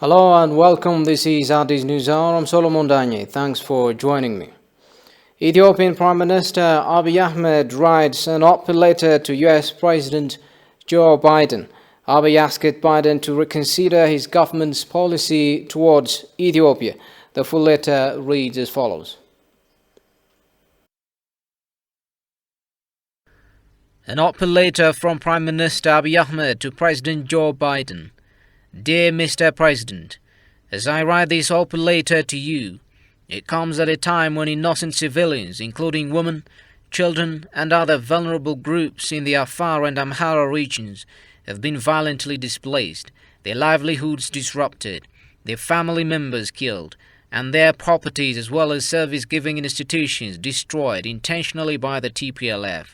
Hello and welcome. This is Addis News Hour. I'm Solomon Danye. Thanks for joining me. Ethiopian Prime Minister Abiy Ahmed writes an open letter to US President Joe Biden. Abiy asked Biden to reconsider his government's policy towards Ethiopia. The full letter reads as follows. An open letter from Prime Minister Abiy Ahmed to President Joe Biden. Dear Mr. President, as I write this open letter to you, it comes at a time when innocent civilians, including women, children and other vulnerable groups in the Afar and Amhara regions, have been violently displaced, their livelihoods disrupted, their family members killed, and their properties as well as service-giving institutions destroyed intentionally by the TPLF.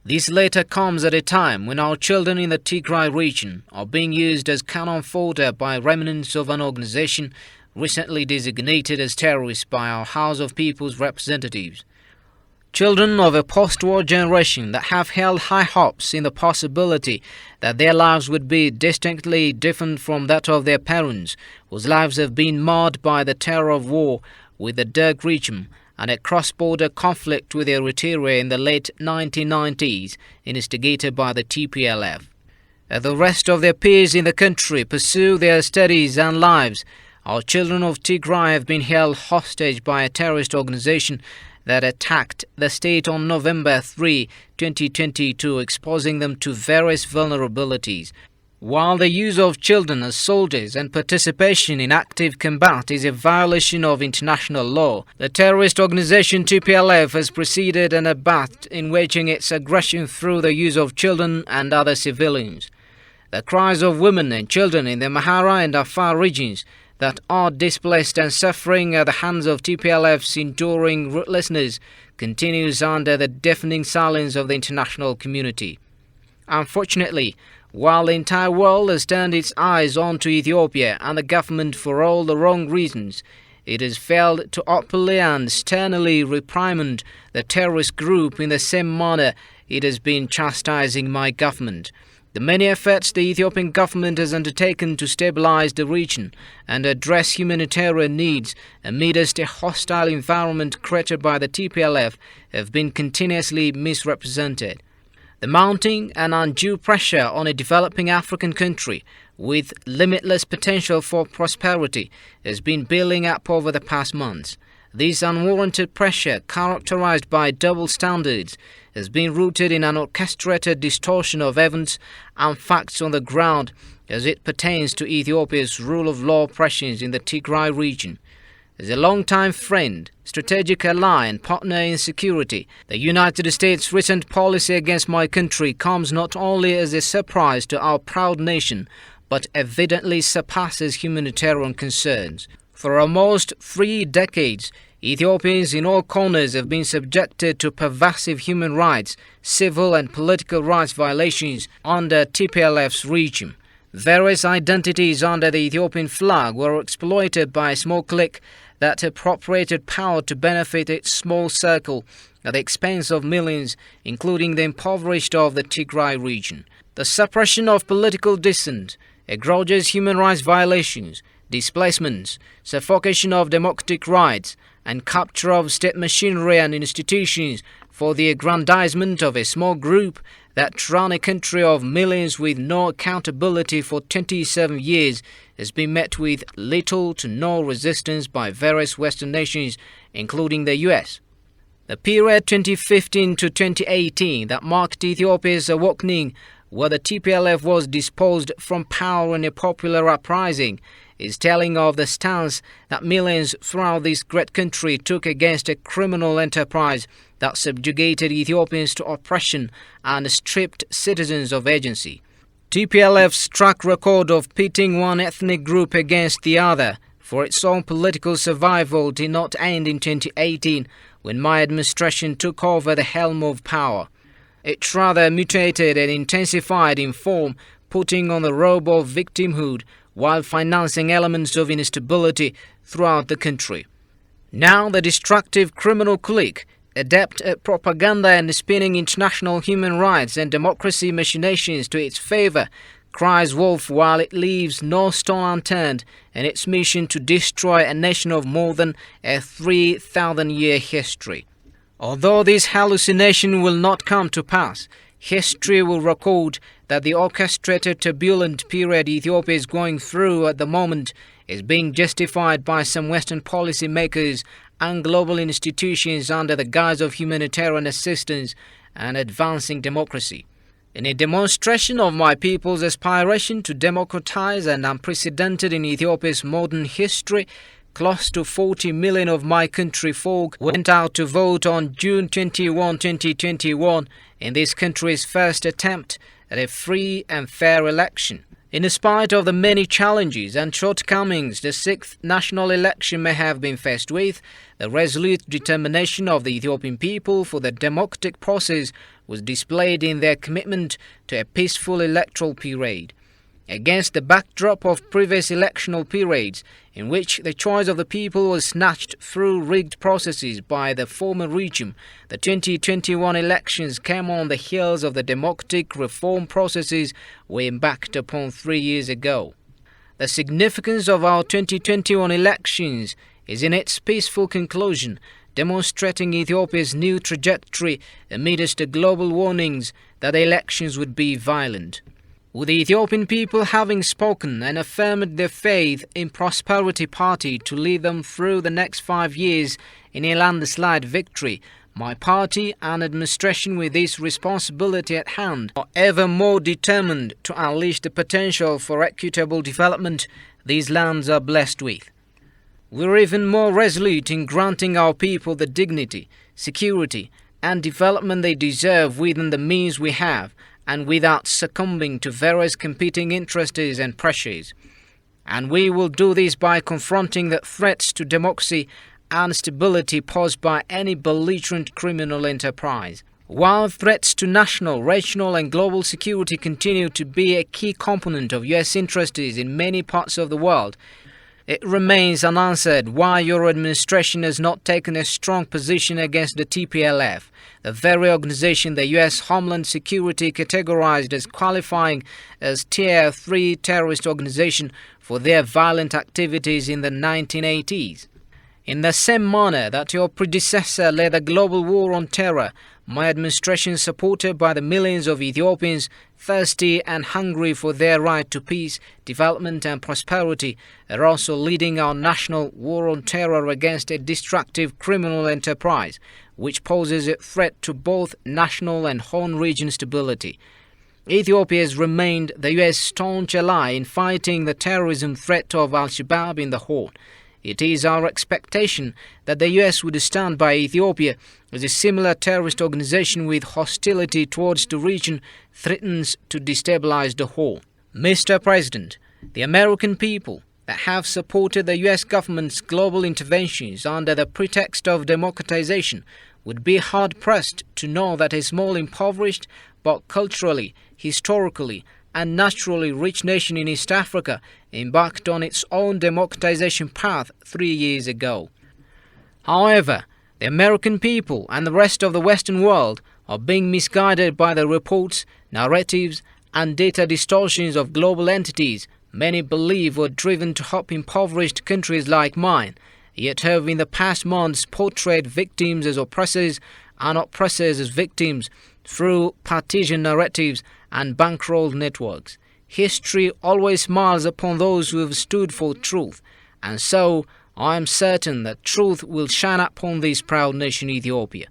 This letter comes at a time when our children in the Tigray region are being used as cannon fodder by remnants of an organization recently designated as terrorists by our House of People's representatives. Children of a post-war generation that have held high hopes in the possibility that their lives would be distinctly different from that of their parents, whose lives have been marred by the terror of war with the Derg regime and a cross-border conflict with Eritrea in the late 1990s, instigated by the TPLF. As the rest of their peers in the country pursue their studies and lives, our children of Tigray have been held hostage by a terrorist organization that attacked the state on November 3, 2022, exposing them to various vulnerabilities. While the use of children as soldiers and participation in active combat is a violation of international law, the terrorist organization TPLF has proceeded and abetted in waging its aggression through the use of children and other civilians. The cries of women and children in the Amhara and Afar regions that are displaced and suffering at the hands of TPLF's enduring ruthlessness continues under the deafening silence of the international community. Unfortunately, while the entire world has turned its eyes onto Ethiopia and the government for all the wrong reasons, it has failed to openly and sternly reprimand the terrorist group in the same manner it has been chastising my government. The many efforts the Ethiopian government has undertaken to stabilize the region and address humanitarian needs amidst a hostile environment created by the TPLF have been continuously misrepresented. The mounting and undue pressure on a developing African country with limitless potential for prosperity has been building up over the past months. This unwarranted pressure, characterized by double standards, has been rooted in an orchestrated distortion of events and facts on the ground as it pertains to Ethiopia's rule of law operations in the Tigray region. As a long-time friend, strategic ally and partner in security, the United States' recent policy against my country comes not only as a surprise to our proud nation, but evidently surpasses humanitarian concerns. For almost 3 decades, Ethiopians in all corners have been subjected to pervasive human rights, civil and political rights violations under TPLF's regime. Various identities under the Ethiopian flag were exploited by a small clique that appropriated power to benefit its small circle at the expense of millions, including the impoverished of the Tigray region. The suppression of political dissent, egregious human rights violations, displacements, suffocation of democratic rights, and capture of state machinery and institutions for the aggrandizement of a small group that ran a country of millions with no accountability for 27 years has been met with little to no resistance by various Western nations, including the US. The period 2015 to 2018 that marked Ethiopia's awakening, where the TPLF was disposed from power in a popular uprising, is telling of the stance that millions throughout this great country took against a criminal enterprise that subjugated Ethiopians to oppression and stripped citizens of agency. TPLF's track record of pitting one ethnic group against the other for its own political survival did not end in 2018 when my administration took over the helm of power. It rather mutated and intensified in form, putting on the robe of victimhood while financing elements of instability throughout the country. Now the destructive criminal clique, adept at propaganda and spinning international human rights and democracy machinations to its favor, cries wolf while it leaves no stone unturned in its mission to destroy a nation of more than a 3,000-year history. Although this hallucination will not come to pass, history will record that the orchestrated turbulent period Ethiopia is going through at the moment is being justified by some Western policymakers and global institutions under the guise of humanitarian assistance and advancing democracy. In a demonstration of my people's aspiration to democratize and unprecedented in Ethiopia's modern history, close to 40 million of my country folk went out to vote on June 21, 2021 in this country's first attempt at a free and fair election. In spite of the many challenges and shortcomings the sixth national election may have been faced with, the resolute determination of the Ethiopian people for the democratic process was displayed in their commitment to a peaceful electoral period. Against the backdrop of previous electional periods, in which the choice of the people was snatched through rigged processes by the former regime, the 2021 elections came on the heels of the democratic reform processes we embarked upon 3 years ago. The significance of our 2021 elections is in its peaceful conclusion, demonstrating Ethiopia's new trajectory amidst the global warnings that the elections would be violent. With the Ethiopian people having spoken and affirmed their faith in Prosperity Party to lead them through the next 5 years in a landslide victory, my party and administration with this responsibility at hand are ever more determined to unleash the potential for equitable development these lands are blessed with. We're even more resolute in granting our people the dignity, security, and development they deserve within the means we have, and without succumbing to various competing interests and pressures. And we will do this by confronting the threats to democracy and stability posed by any belligerent criminal enterprise. While threats to national, regional and global security continue to be a key component of US interests in many parts of the world, it remains unanswered why your administration has not taken a strong position against the TPLF, the very organization the US Homeland Security categorized as qualifying as Tier 3 terrorist organization for their violent activities in the 1980s. In the same manner that your predecessor led the global war on terror, my administration, supported by the millions of Ethiopians thirsty and hungry for their right to peace, development and prosperity, are also leading our national war on terror against a destructive criminal enterprise, which poses a threat to both national and Horn region stability. Ethiopia has remained the US staunch ally in fighting the terrorism threat of Al-Shabaab in the Horn. It is our expectation that the US would stand by Ethiopia as a similar terrorist organization with hostility towards the region threatens to destabilize the Horn. Mr. President, the American people that have supported the US government's global interventions under the pretext of democratization would be hard-pressed to know that a small, impoverished, but culturally, historically, and naturally rich nation in East Africa embarked on its own democratization path 3 years ago. However, the American people and the rest of the Western world are being misguided by the reports, narratives, and data distortions of global entities many believe were driven to help impoverished countries like mine, yet have in the past months portrayed victims as oppressors and oppressors as victims through partisan narratives and bankroll networks. History always smiles upon those who have stood for truth, and so I am certain that truth will shine upon this proud nation Ethiopia.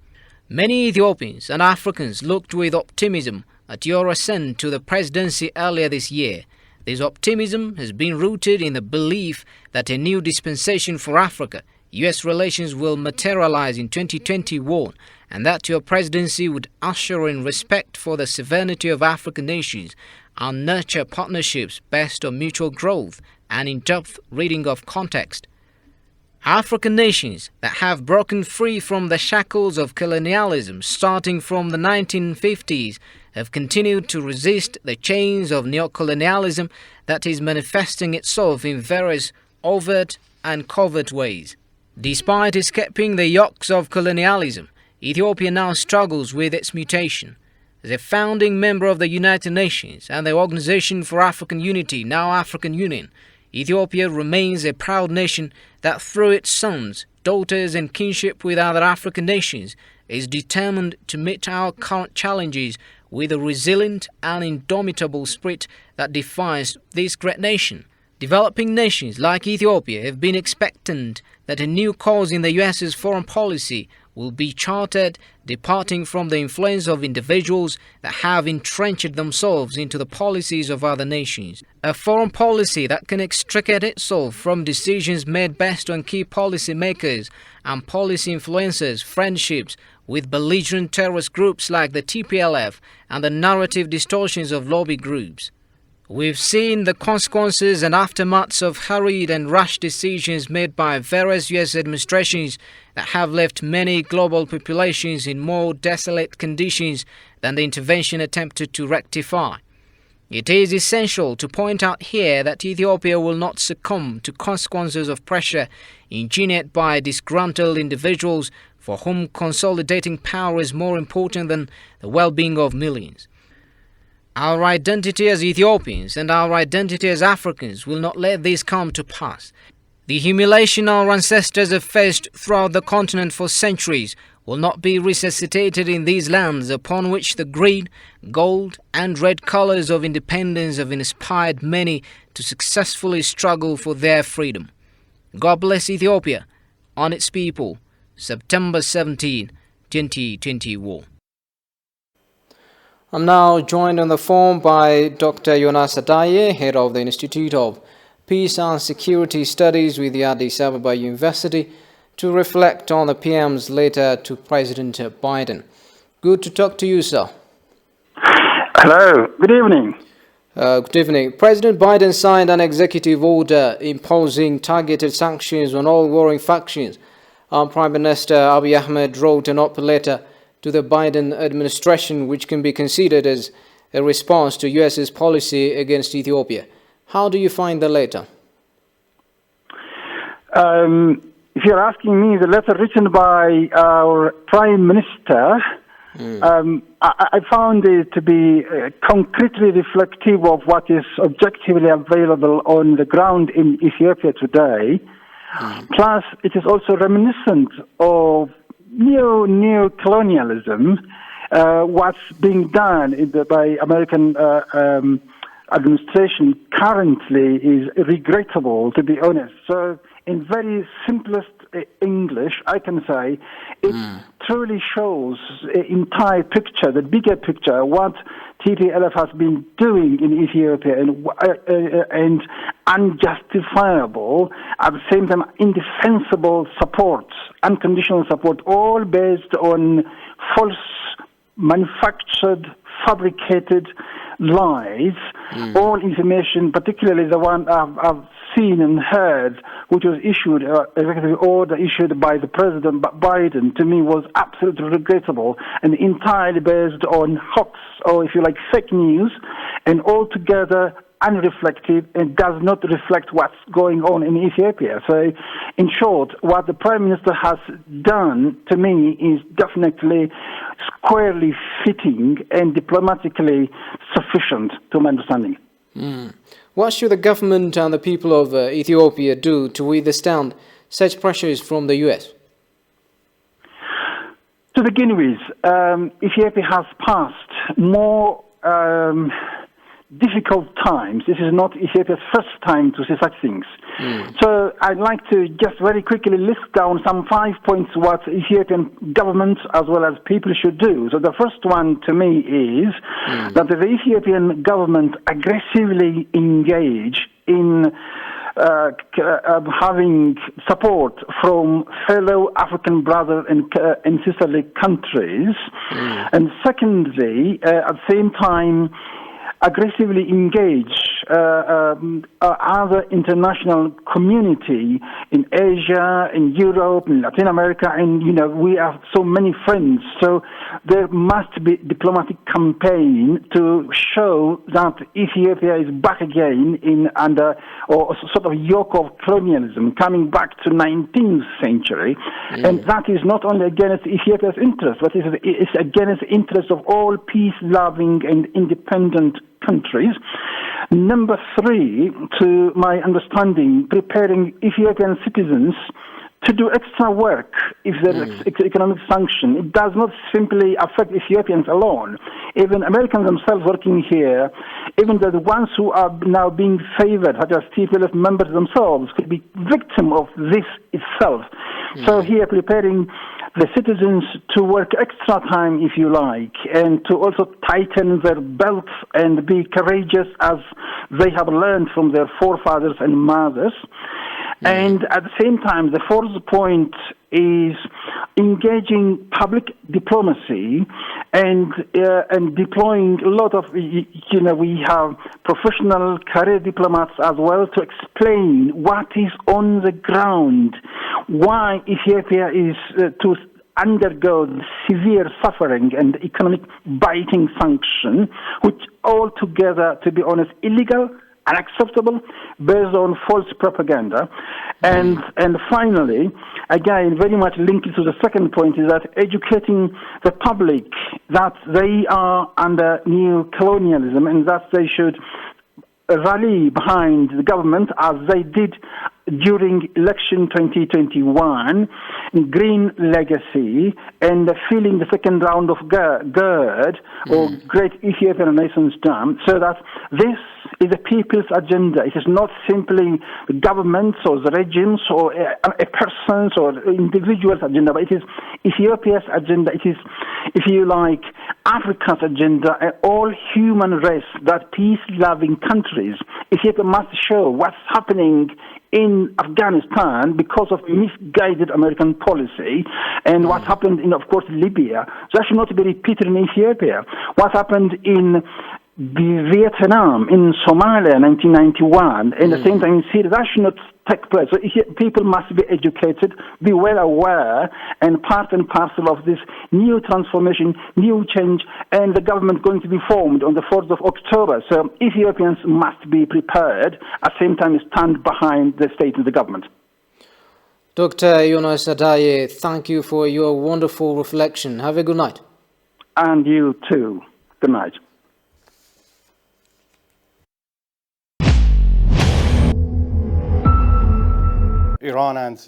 Many Ethiopians and Africans looked with optimism at your ascent to the presidency earlier this year. This optimism has been rooted in the belief that a new dispensation for Africa, US relations, will materialize in 2021, and that your presidency would usher in respect for the sovereignty of African nations and nurture partnerships based on mutual growth and in-depth reading of context. African nations that have broken free from the shackles of colonialism starting from the 1950s have continued to resist the chains of neocolonialism that is manifesting itself in various overt and covert ways. Despite escaping the yokes of colonialism, Ethiopia now struggles with its mutation. As a founding member of the United Nations and the Organization for African Unity, now African Union, Ethiopia remains a proud nation that through its sons, daughters and kinship with other African nations is determined to meet our current challenges with a resilient and indomitable spirit that defines this great nation. Developing nations like Ethiopia have been expectant that a new course in the US's foreign policy will be charted, departing from the influence of individuals that have entrenched themselves into the policies of other nations. A foreign policy that can extricate itself from decisions made based on key policy makers and policy influencers, friendships with belligerent terrorist groups like the TPLF and the narrative distortions of lobby groups. We've seen the consequences and aftermaths of hurried and rash decisions made by various U.S. administrations that have left many global populations in more desolate conditions than the intervention attempted to rectify. It is essential to point out here that Ethiopia will not succumb to consequences of pressure engineered by disgruntled individuals for whom consolidating power is more important than the well-being of millions. Our identity as Ethiopians and our identity as Africans will not let this come to pass. The humiliation our ancestors have faced throughout the continent for centuries will not be resuscitated in these lands upon which the green, gold and red colors of independence have inspired many to successfully struggle for their freedom. God bless Ethiopia and its people. September 17, 2021. I'm now joined on the phone by Dr. Jonas Adaye, head of the Institute of Peace and Security Studies with the Addis Ababa University, to reflect on the PM's letter to President Biden. Good to talk to you, sir. Hello, good evening. Good evening. President Biden signed an executive order imposing targeted sanctions on all warring factions. Prime Minister Abiy Ahmed wrote an open letter to the Biden administration, which can be considered as a response to US's policy against Ethiopia. How do you find the letter? If you're asking me, the letter written by our Prime Minister, I found it to be concretely reflective of what is objectively available on the ground in Ethiopia today. Plus, it is also reminiscent of neo-colonialism. What's being done by American administration currently is regrettable, to be honest. So, in very simplest English, I can say it truly shows the entire picture, the bigger picture, what TPLF has been doing in Ethiopia, and unjustifiable, at the same time indefensible support, unconditional support, all based on false, manufactured, fabricated lies, all information, particularly the one I've seen and heard, which was issued, executive order issued by the President Biden, to me was absolutely regrettable and entirely based on hoax, or if you like, fake news, and altogether unreflective and does not reflect what's going on in Ethiopia. So, in short, what the Prime Minister has done, to me, is definitely squarely fitting and diplomatically sufficient to my understanding. What should the government and the people of Ethiopia do to withstand such pressures from the US? To begin with, Ethiopia has passed more difficult times. This is not Ethiopia's first time to see such things. So I'd like to just very quickly list down some 5 points what Ethiopian government as well as people should do. So the first one to me is that the Ethiopian government aggressively engage in having support from fellow African brother and sisterly countries. And secondly, at the same time, aggressively engage other international community in Asia, in Europe, in Latin America, and we have so many friends. So there must be diplomatic campaign to show that Ethiopia is back again under or sort of yoke of colonialism, coming back to 19th century, and that is not only against Ethiopia's interest, but it's against the interest of all peace-loving and independent countries. Number three, to my understanding, preparing Ethiopian citizens to do extra work if there is economic sanction. It does not simply affect Ethiopians alone. Even Americans themselves working here, even the ones who are now being favored, such as TPLF members themselves, could be victim of this itself. So here preparing the citizens to work extra time, if you like, and to also tighten their belts and be courageous as they have learned from their forefathers and mothers. And at the same time, the fourth point is engaging public diplomacy and deploying a lot of, we have professional career diplomats as well to explain what is on the ground, why Ethiopia is to undergo severe suffering and economic biting sanction, which altogether, to be honest, illegal, unacceptable, based on false propaganda. And finally, again, very much linked to the second point, is that educating the public that they are under new colonialism and that they should rally behind the government as they did during election 2021, green legacy, and feeling the second round of GERD, or Great Ethiopian Renaissance Dam, so that this is a people's agenda. It is not simply the government's or the regime's or a person's or individual's agenda, but it is Ethiopia's agenda. It is, if you like, Africa's agenda, and all human race, that peace-loving countries. Ethiopia must show what's happening in Afghanistan because of misguided American policy, and what happened in, of course, Libya. That should not be repeated in Ethiopia. What happened in Vietnam, in Somalia, 1991, and at the same time in Syria, that should not take place. So people must be educated, be well aware, and part and parcel of this new transformation, new change, and the government going to be formed on the 4th of October. So Ethiopians must be prepared, at the same time stand behind the state and the government. Dr. Jonas Adaye, thank you for your wonderful reflection. Have a good night. And you too. Good night. Iran and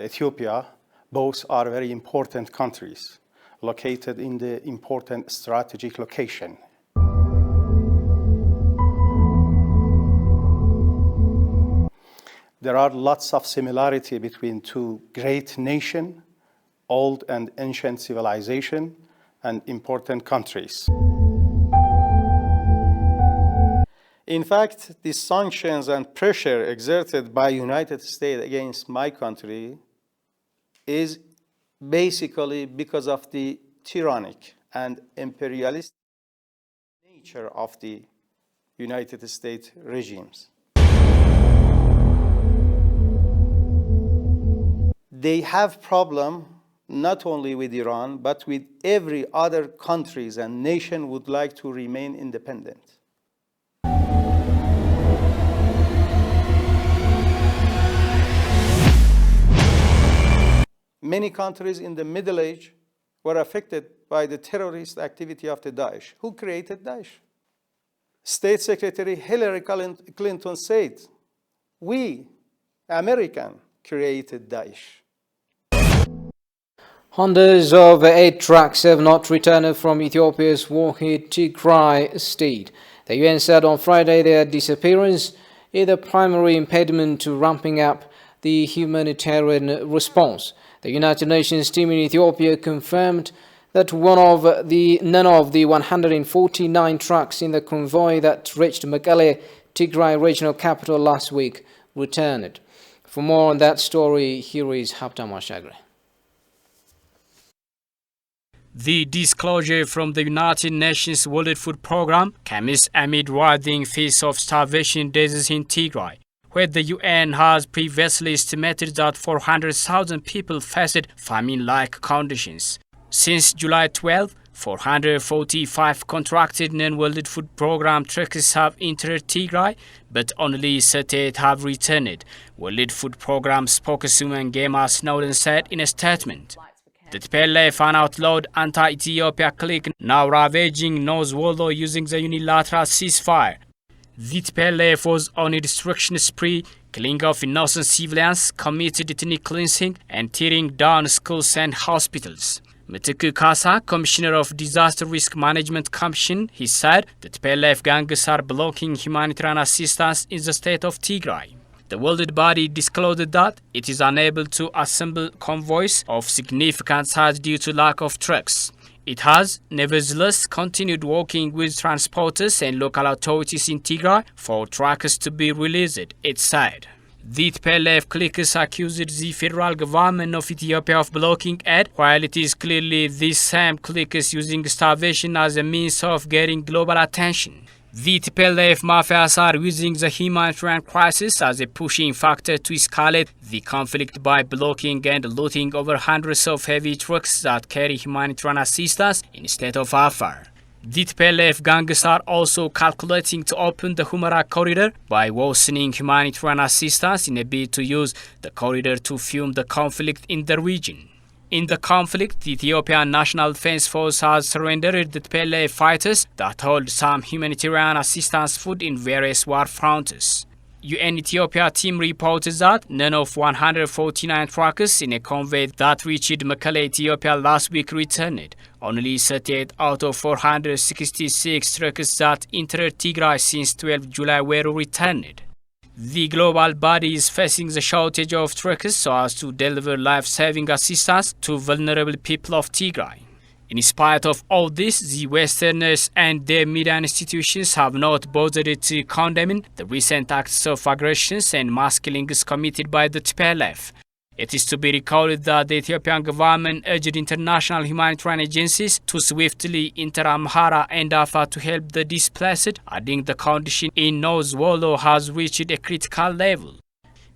Ethiopia both are very important countries located in the important strategic location. There are lots of similarity between two great nations, old and ancient civilization, and important countries. In fact, the sanctions and pressure exerted by United States against my country is basically because of the tyrannic and imperialist nature of the United States regimes. They have problem not only with Iran, but with every other countries and nation would like to remain independent. Many countries in the Middle Age were affected by the terrorist activity of the Daesh. Who created Daesh? State Secretary Hillary Clinton said, we, American, created Daesh. Hundreds of aid trucks have not returned from Ethiopia's war-hit Tigray state. The UN said on Friday their disappearance is the primary impediment to ramping up the humanitarian response. The United Nations team in Ethiopia confirmed that none of the 149 trucks in the convoy that reached Mekelle, Tigray regional capital last week, returned. For more on that story, here is Haptam Ashagre. The disclosure from the United Nations World Food Programme comes amid rising fears of starvation deaths in Tigray, where the UN has previously estimated that 400,000 people faced famine-like conditions. Since July 12, 445 contracted non-World Food Programme trucks have entered Tigray, but only 38 have returned, World Food Programme spokeswoman Gema Snowden said in a statement. The TPLF, an outlawed anti-Ethiopia clique now ravaging North Wolo using the unilateral ceasefire. The TPLF was on a destruction spree, killing off innocent civilians, committed ethnic cleansing, and tearing down schools and hospitals. Mitiku Kasa, Commissioner of Disaster Risk Management Commission, he said that TPLF gangs are blocking humanitarian assistance in the state of Tigray. The world body disclosed that it is unable to assemble convoys of significant size due to lack of trucks. It has, nevertheless, continued working with transporters and local authorities in Tigray for trucks to be released, it said. The TPLF cliques accused the federal government of Ethiopia of blocking aid, while it is clearly these same cliques using starvation as a means of getting global attention. The TPLF mafias are using the humanitarian crisis as a pushing factor to escalate the conflict by blocking and looting over hundreds of heavy trucks that carry humanitarian assistance in the state of Afar. The TPLF gangs are also calculating to open the Humera corridor by worsening humanitarian assistance in a bid to use the corridor to fuel the conflict in the region. In the conflict, the Ethiopian National Defense Force has surrendered the TPLF fighters that hold some humanitarian assistance food in various war fronts. UN Ethiopia team reported that none of 149 truckers in a convoy that reached Mekelle, Ethiopia last week returned. Only 38 out of 466 truckers that entered Tigray since 12 July were returned. The global body is facing the shortage of truckers so as to deliver life-saving assistance to vulnerable people of Tigray. In spite of all this, the Westerners and their media institutions have not bothered to condemn the recent acts of aggressions and mass killings committed by the TPLF. It is to be recalled that the Ethiopian government urged international humanitarian agencies to swiftly enter Amhara and Afar to help the displaced, adding the condition in North Wolo has reached a critical level.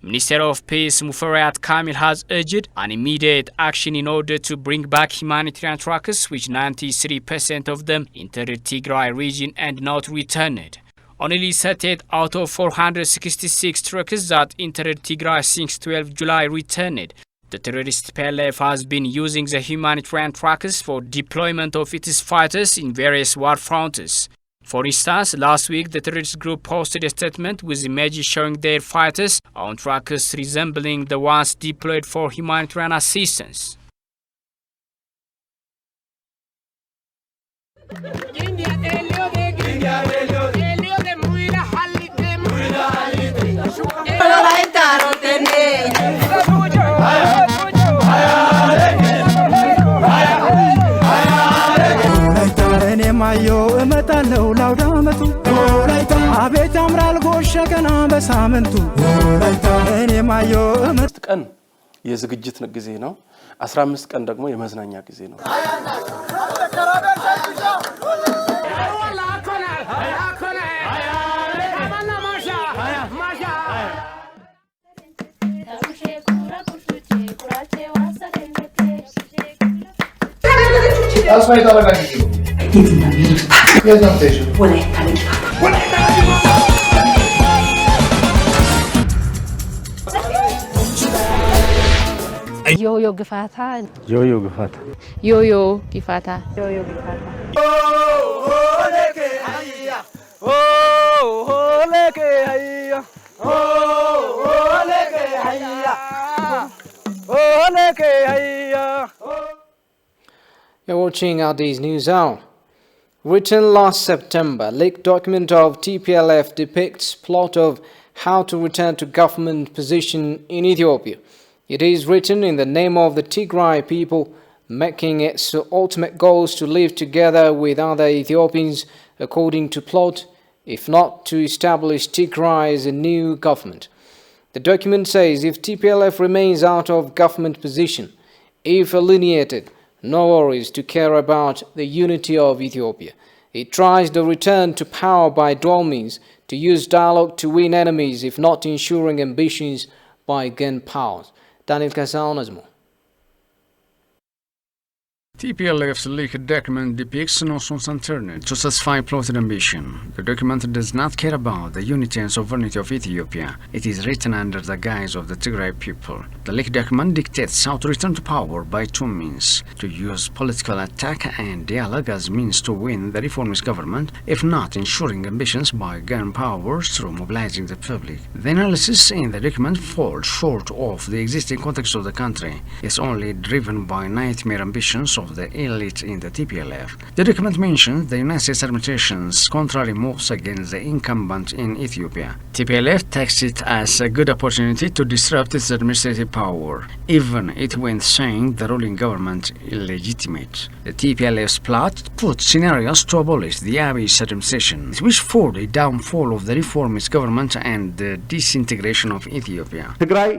Minister of Peace Muferiat Kamil has urged an immediate action in order to bring back humanitarian truckers, which 93% of them entered Tigray region and not returned. Only 38 out of 466 truckers that entered Tigray since 12 July returned. The terrorist PLF has been using the humanitarian truckers for deployment of its fighters in various war fronts. For instance, last week the terrorist group posted a statement with images showing their fighters on truckers resembling the ones deployed for humanitarian assistance. ቀን የዝግጅት ጊዜ ነው 15 ቀን ደግሞ የመዝናኛ ጊዜ ነው Asma ita laga kiki. Yetina bilut. Yazam tejo. Wala tani. Wala tani. Yo-yo gifata. Yo-yo gifata. Yo-yo gifata. Yo-yo gifata. Oh, leke hayya. Oh, leke hayya. Oh, leke hayya. Oh, leke hayya. You're watching Addis News Hour. Written last September, leaked document of TPLF depicts plot of how to return to government position in Ethiopia. It is written in the name of the Tigray people, making its ultimate goals to live together with other Ethiopians according to plot, if not to establish Tigray as a new government. The document says if TPLF remains out of government position, if alienated, no worries to care about the unity of Ethiopia. It tries the return to power by dual means, to use dialogue to win enemies, if not ensuring ambitions by gunpowder. Daniel Casaunasmo. TPLF's leaked document depicts Noson's alternative to satisfy plotted ambition. The document does not care about the unity and sovereignty of Ethiopia. It is written under the guise of the Tigray people. The leaked document dictates how to return to power by two means: to use political attack and dialogue as means to win the reformist government, if not ensuring ambitions by gunpowder through mobilizing the public. The analysis in the document falls short of the existing context of the country. It's only driven by nightmare ambitions of the elite in the TPLF. The document mentions the United States administration's contrary moves against the incumbent in Ethiopia. TPLF takes it as a good opportunity to disrupt its administrative power, even it when saying the ruling government illegitimate. The TPLF's plot puts scenarios to abolish the Abiy administration. It wishes for the downfall of the reformist government and the disintegration of Ethiopia. ትግራይ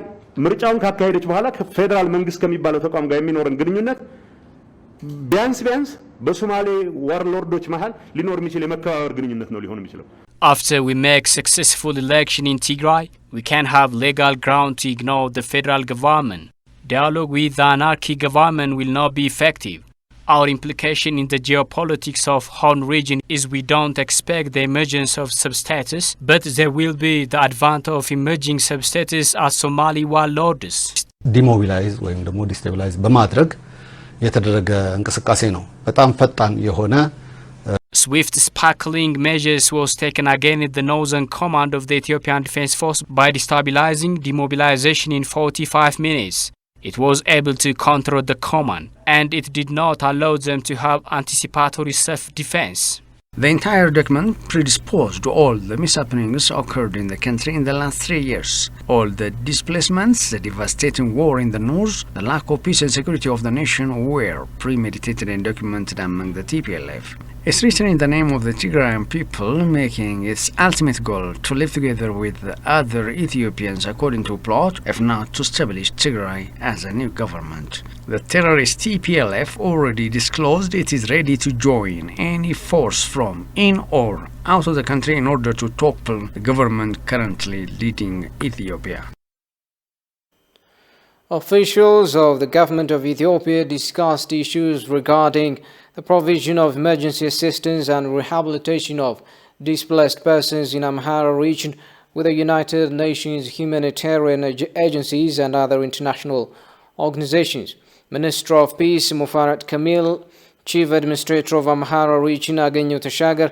ምርጫውን ካካሄደች በኋላ ከፌደራል መንግስት ከሚባለው ተቋም ጋር የሚኖረን ግንኙነት ቢያንስ በሶማሌ ዋርሎርዶች መሃል ሊኖር የሚችል የመከባበር ግንኙነት ነው ሊሆን የሚችለው። After we make successful election in Tigray, we can have legal ground to ignore the federal government. Dialogue with the anarchy government will not be effective. Our implication in the geopolitics of Horn region is we don't expect the emergence of substatus, but there will be the advent of emerging substatus as Somali warlords. Demobilize ወይም ደግሞ destabilize በማድረግ የተደረገ እንቅስቃሴ ነው። በጣም ፈጣን የሆነ Swift sparkling measures was taken against the northern command of the Ethiopian Defense Force by destabilizing demobilization in 45 minutes. It was able to control the command, and it did not allow them to have anticipatory self-defense. The entire document predisposed all the mishappenings occurred in the country in the last 3 years. All the displacements, the devastating war in the north, the lack of peace and security of the nation were premeditated and documented among the TPLF. It's written in the name of the Tigrayan people, making its ultimate goal to live together with the other Ethiopians according to plot, if not to establish Tigray as a new government. The terrorist TPLF already disclosed it is ready to join any force from in or out of the country in order to topple the government currently leading Ethiopia. Officials of the government of Ethiopia discussed issues regarding the provision of emergency assistance and rehabilitation of displaced persons in Amhara region with the United Nations humanitarian agencies and other international organizations. Minister of Peace Mufarat Kamil, Chief Administrator of Amhara region Agenyo Tashagar,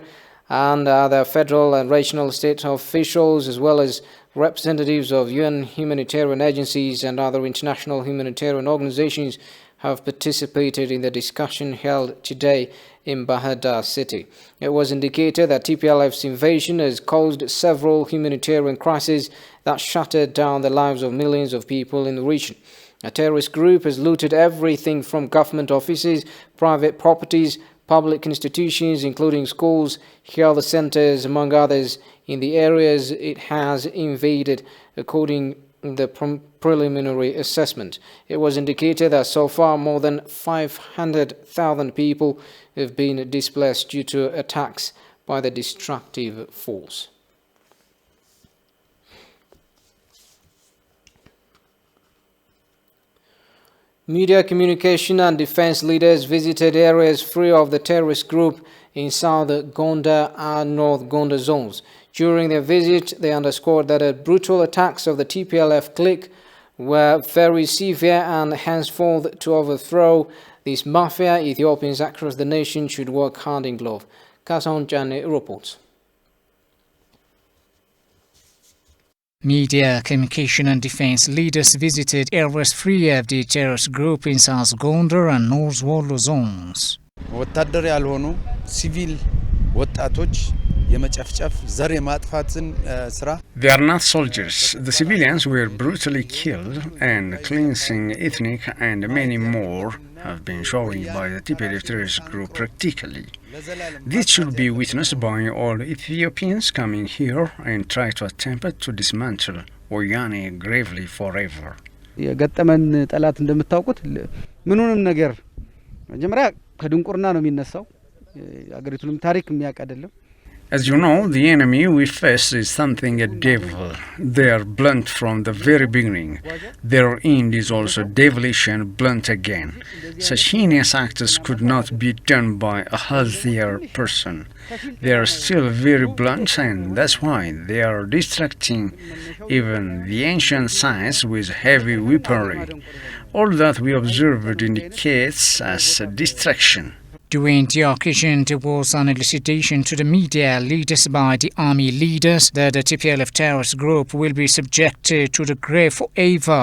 and other federal and regional state officials, as well as representatives of UN humanitarian agencies and other international humanitarian organizations, have participated in the discussion held today in Bahadar city. It was indicated that TPLF's invasion has caused several humanitarian crises that shuttered down the lives of millions of people in the region. A terrorist group has looted everything from government offices, private properties, public institutions, including schools, health centers, among others, in the areas it has invaded, according to the preliminary assessment. It was indicated that so far more than 500,000 people have been displaced due to attacks by the destructive force. Media, communication and defense leaders visited areas free of the terrorist group in South Gonda and North Gonda zones. During their visit, they underscored that the brutal attacks of the TPLF clique were very severe, and henceforth to overthrow this mafia, Ethiopians across the nation should work hand in glove. Kasan Jane reports. Media, communication and defense leaders visited areas free of the terrorist group in South Gondar and North Wollo zones. ወታደር ያልሆኑ ሲቪል ወጣቶች የመጨፍጨፍ ዘር የማጥፋትን ስራ They are not soldiers. The civilians were brutally killed, and cleansing ethnic and many more have been shown by the TPLF terrorist group practically. This should be witnessed by all Ethiopians coming here and try to attempt to dismantle Oyane gravely forever. የገጠመን ጠላት እንደምታውቁት ምኑንም ነገር መጀመሪያ ከድንቁርና ነው የሚነሳው አገሪቱንም ታሪክ የሚያውቅ አይደለም As you know, the enemy we face is something a devil. They are blunt from the very beginning. Their end is also devilish and blunt again. Such heinous acts could not be done by a healthier person. They are still very blunt, and that's why they are distracting even the ancient science with heavy weaponry. All that we observed indicates as a distraction. During the occasion, there was an elicitation to the media leaders by the army leaders that the TPLF terrorist group will be subjected to the grave forever.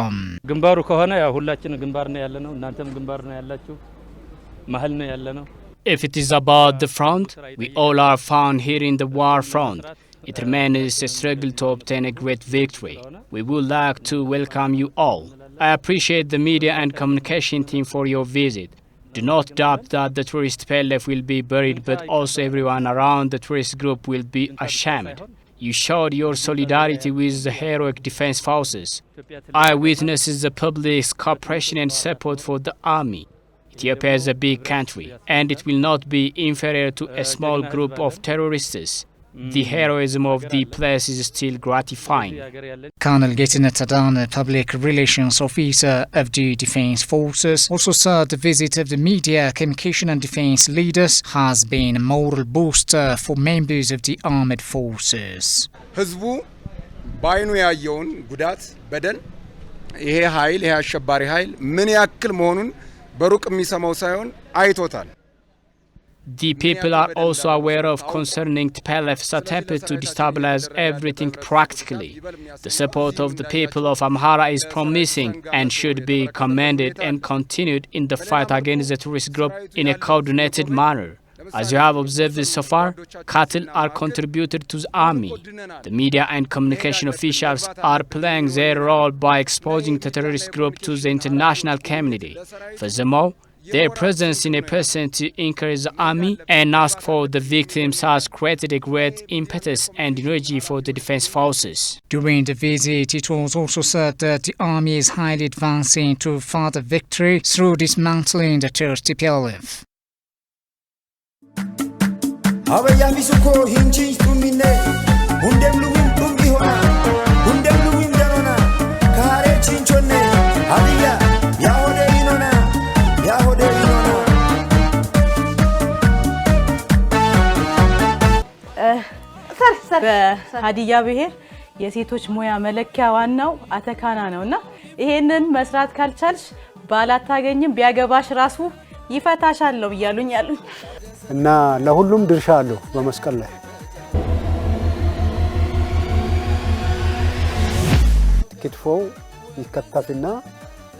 ግንባሩ ከሆነ ያው ሁላችን ግንባር ነው ያለነው እናንተም ግንባር ነው ያላችሁ መሃል ነው ያለነው If it is about the front, we all are found here in the war front. It remains a struggle to obtain a great victory. We would like to welcome you all. I appreciate the media and communication team for your visit. Do not doubt that the tourist PLF will be buried, but also everyone around the tourist group will be ashamed. You showed your solidarity with the heroic defense forces. I witnessed the public's cooperation and support for the army. Ethiopia is a big country, and it will not be inferior to a small group of terrorists. The heroism of the place is still gratifying. Colonel Getnet Adana, public relations officer of the Defense Forces, also said the visit of the media, communication and defense leaders has been a moral booster for members of the armed forces. ህዝቡ ባይኑ ያየውን ጉዳት በደል ይሄ ኃይል ይሄ አሸባሪ ኃይል ምን ያክል መሆኑን በሩቅ የሚሰማው ሳይሆን አይቶታል The people are also aware of concerning TPLF's attempt to destabilize everything practically. The support of the people of Amhara is promising and should be commended and continued in the fight against the terrorist group in a coordinated manner. As you have observed this so far, cattle are contributed to the army. The media and communication officials are playing their role by exposing the terrorist group to the international community. Furthermore, their presence in a person to encourage the army and ask for the victims has created a great impetus and energy for the defense forces. During the visit, it was also said that the army is highly advancing to further victory through dismantling the terrorist TPLF. በሀዲያ ብሔር የሴቶች ሙያ መለኪያ ዋናው አተካና ነውና ይሄንን መስራት ካልቻልሽ ባላታገኝም ቢያገባሽ ራሱ ይፈታሻል ነው ይያሉኝ ያሉኝ እና ለሁሉም ድርሻ አለው በመስቀል ላይ ክትፎ ይከተፍና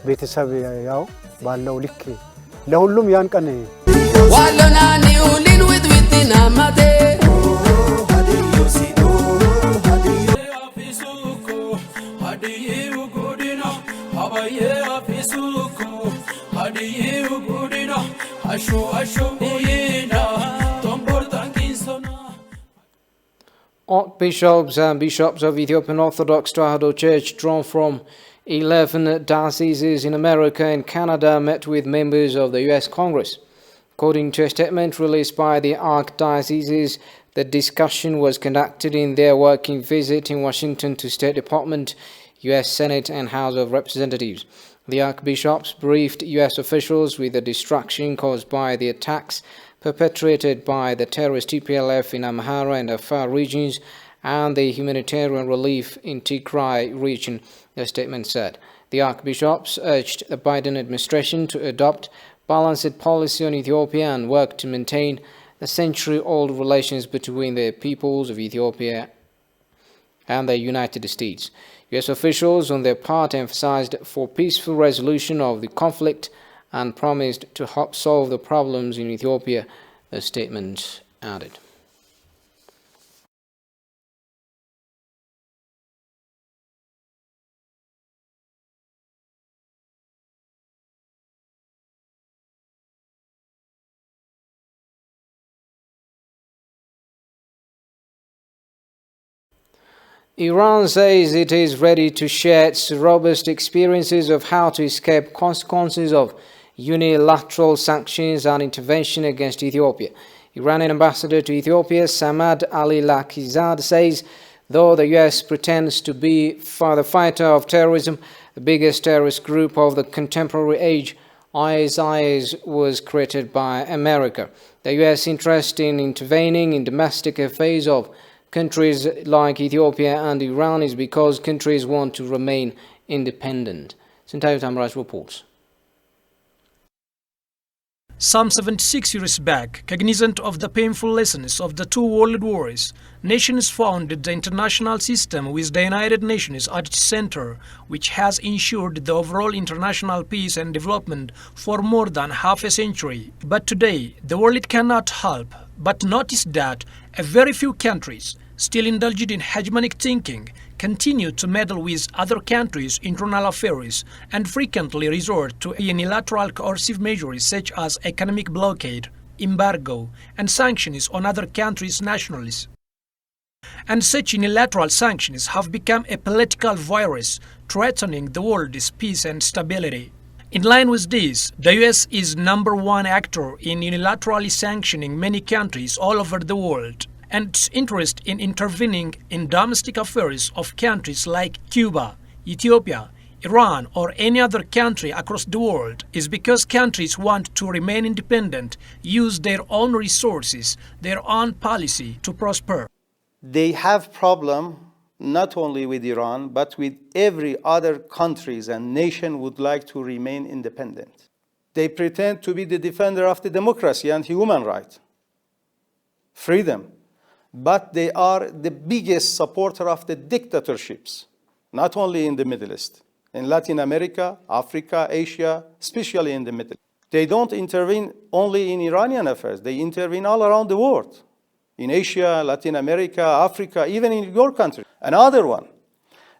ቤተሰብ ያው ባለው ልክ ለሁሉም ያን ቀን ዋለና ኒውሊን ዊትና ማቴ Archbishops and bishops of Ethiopian Orthodox Tewahedo Church drawn from 11 dioceses in America and Canada met with members of the U.S. Congress. According to a statement released by the archdioceses, the discussion was conducted in their working visit in Washington to State Department, U.S. Senate and House of Representatives. The archbishops briefed U.S. officials with the destruction caused by the attacks perpetrated by the terrorist TPLF in Amhara and Afar regions and the humanitarian relief in Tigray region, the statement said. The archbishops urged the Biden administration to adopt balanced policy on Ethiopia and work to maintain the century-old relations between the peoples of Ethiopia and the United States. U.S. officials, on their part, emphasized for peaceful resolution of the conflict and promised to help solve the problems in Ethiopia, the statement added. Iran says it is ready to share its robust experiences of how to escape consequences of unilateral sanctions and intervention against Ethiopia. Iranian ambassador to Ethiopia, Samad Ali Lakizad, says though the US pretends to be the fighter of terrorism, the biggest terrorist group of the contemporary age, ISIS was created by America. The US interest in intervening in domestic affairs of countries like Ethiopia and Iran is because countries want to remain independent. Sintayo Tamraj reports. Some 76 years back, cognizant of the painful lessons of the two world wars, nations founded the international system with the United Nations at its center, which has ensured the overall international peace and development for more than half a century. But today, the world cannot help but notice that a very few countries, still indulged in hegemonic thinking, continue to meddle with other countries' internal affairs and frequently resort to unilateral coercive measures such as economic blockade, embargo, and sanctions on other countries' nationals. And such unilateral sanctions have become a political virus threatening the world's peace and stability. In line with this, the US is #1 actor in unilaterally sanctioning many countries all over the world, and its interest in intervening in domestic affairs of countries like Cuba, Ethiopia, Iran, or any other country across the world is because countries want to remain independent, use their own resources, their own policy to prosper. They have problem not only with Iran, but with every other countries and nation would like to remain independent. They pretend to be the defender of the democracy and human rights, freedom, but they are the biggest supporter of the dictatorships, not only in the Middle East, in Latin America, Africa, Asia, especially in the Middle East. They don't intervene only in Iranian affairs, they intervene all around the world, in Asia, Latin America, Africa, even in your country. Another one,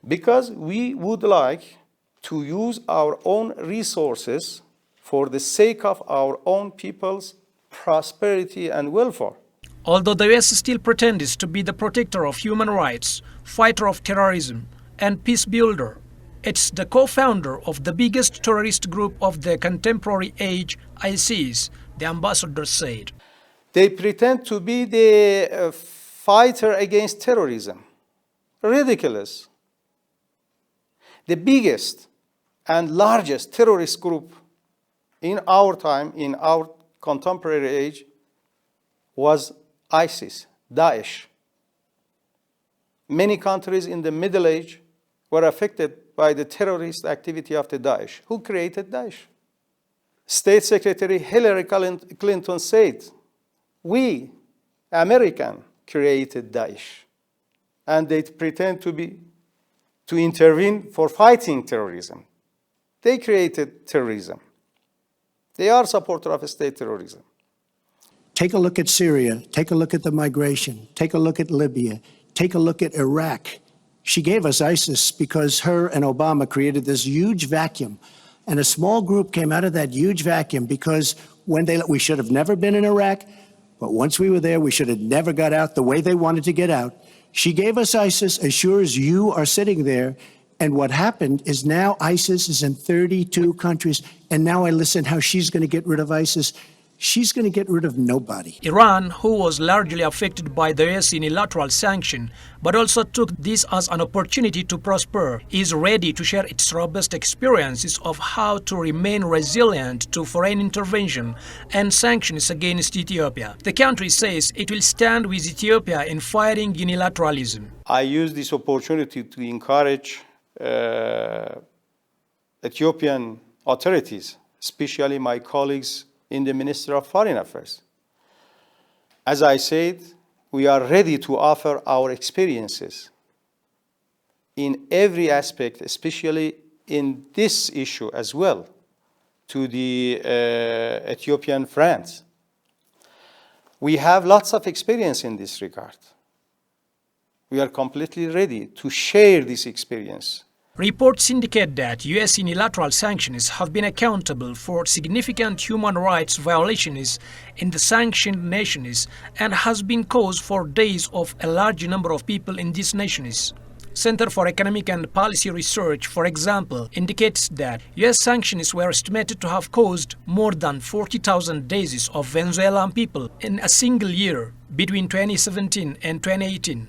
because we would like to use our own resources for the sake of our own people's prosperity and welfare. Although the US still pretends to be the protector of human rights, fighter of terrorism, and peace builder, it's the co-founder of the biggest terrorist group of the contemporary age, ISIS, the ambassador said. They pretend to be the fighter against terrorism. Ridiculous. The biggest and largest terrorist group in our time, in our contemporary age, was ISIS, Daesh. Many countries in the Middle Age were affected by the terrorist activity of the Daesh. Who created Daesh? State Secretary Hillary Clinton said, we, American, created Daesh. And they pretend to intervene for fighting terrorism. They created terrorism. They are supporters of state terrorism. Take a look at Syria. Take a look at the migration. Take a look at Libya. Take a look at Iraq. She gave us ISIS because her and Obama created this huge vacuum. And a small group came out of that huge vacuum because we should have never been in Iraq, but once we were there, we should have never got out the way they wanted to get out. She gave us ISIS as sure as you are sitting there. And what happened is now ISIS is in 32 countries. And now I listen how she's going to get rid of ISIS. She's going to get rid of nobody. Iran, who was largely affected by the US unilateral sanction, but also took this as an opportunity to prosper, is ready to share its robust experiences of how to remain resilient to foreign intervention and sanctions against Ethiopia. The country says it will stand with Ethiopia in fighting unilateralism. I use this opportunity to encourage Ethiopian authorities, especially my colleagues in the Ministry of Foreign Affairs. As I said, we are ready to offer our experiences in every aspect, especially in this issue as well, to the Ethiopian friends. We have lots of experience in this regard. We are completely ready to share this experience. Reports indicate that U.S. unilateral sanctions have been accountable for significant human rights violations in the sanctioned nations and has been cause for deaths of a large number of people in these nations. Center for Economic and Policy Research, for example, indicates that U.S. sanctions were estimated to have caused more than 40,000 deaths of Venezuelan people in a single year between 2017 and 2018.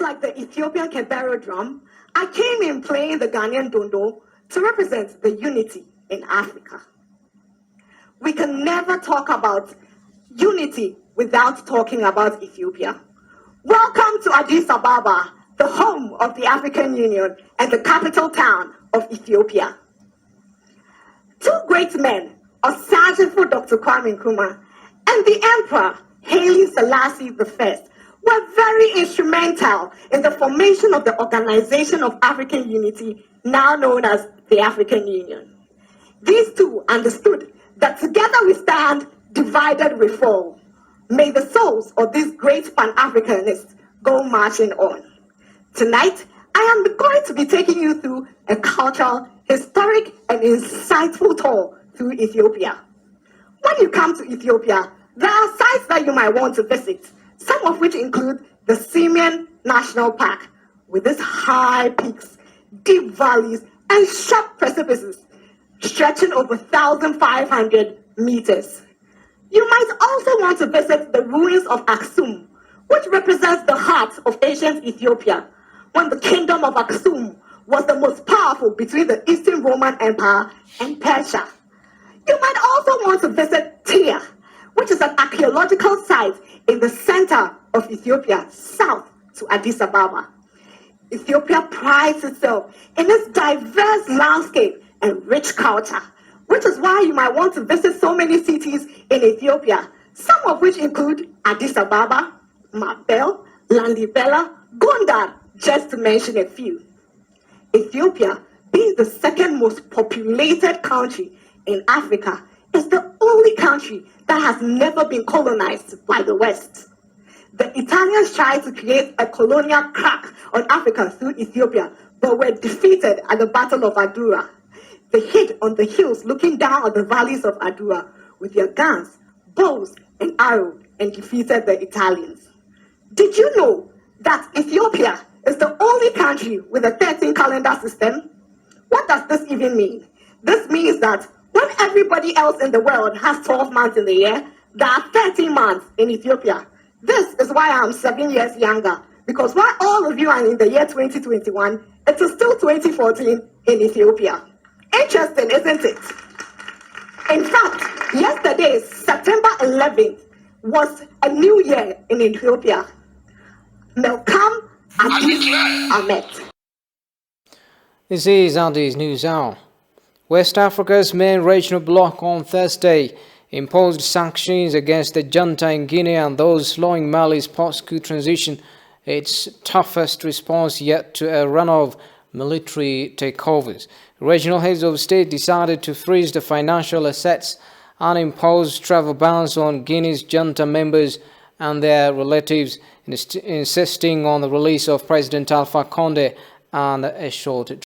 Like the Ethiopian Kebero drum, I came in playing the Ghanaian dondo to represent the unity in Africa. We can never talk about unity without talking about Ethiopia. Welcome to Addis Ababa, the home of the African Union and the capital town of Ethiopia. Two great men, Osagyefo Dr. Kwame Nkrumah and the Emperor Haile Selassie I, were very instrumental in the formation of the Organization of African Unity, now known as the African Union. These two understood that together we stand, divided we fall. May the souls of these great Pan-Africanists go marching on. Tonight, I am going to be taking you through a cultural, historic, and insightful tour through Ethiopia. When you come to Ethiopia, there are sites that you might want to visit, some of which include the Simian National Park, with its high peaks, deep valleys, and sharp precipices stretching over 1,500 meters. You might also want to visit the ruins of Aksum, which represents the heart of ancient Ethiopia, when the kingdom of Aksum was the most powerful between the Eastern Roman Empire and Persia. You might also want to visit Tia, which is an archaeological site in the center of Ethiopia, south to Addis Ababa. Ethiopia prides itself in its diverse landscape and rich culture, which is why you might want to visit so many cities in Ethiopia, some of which include Addis Ababa, Mabel, Lalibela, Gondar, just to mention a few. Ethiopia, being the second most populated country in Africa, is the only country that has never been colonized by the West. The Italians tried to create a colonial crack on Africa through Ethiopia, but were defeated at the Battle of Adura. They hid on the hills looking down on the valleys of Adura with their guns, bows, and arrows and defeated the Italians. Did you know that Ethiopia is the only country with a 13 calendar system? What does this even mean? This means that when everybody else in the world has 12 months in the year, there are 13 months in Ethiopia. This is why I'm 7 years younger, because while all of you are in the year 2021, it is still 2014 in Ethiopia. Interesting, isn't it? In fact, yesterday, September 11th, was a new year in Ethiopia. Melkam Addis Ahmed. This is Addis News Hour. West Africa's main regional bloc on Thursday imposed sanctions against the junta in Guinea and those slowing Mali's post-coup transition, its toughest response yet to a run of military takeovers. Regional heads of state decided to freeze the financial assets and impose travel bans on Guinea's junta members and their relatives, insisting on the release of President Alpha Condé and a short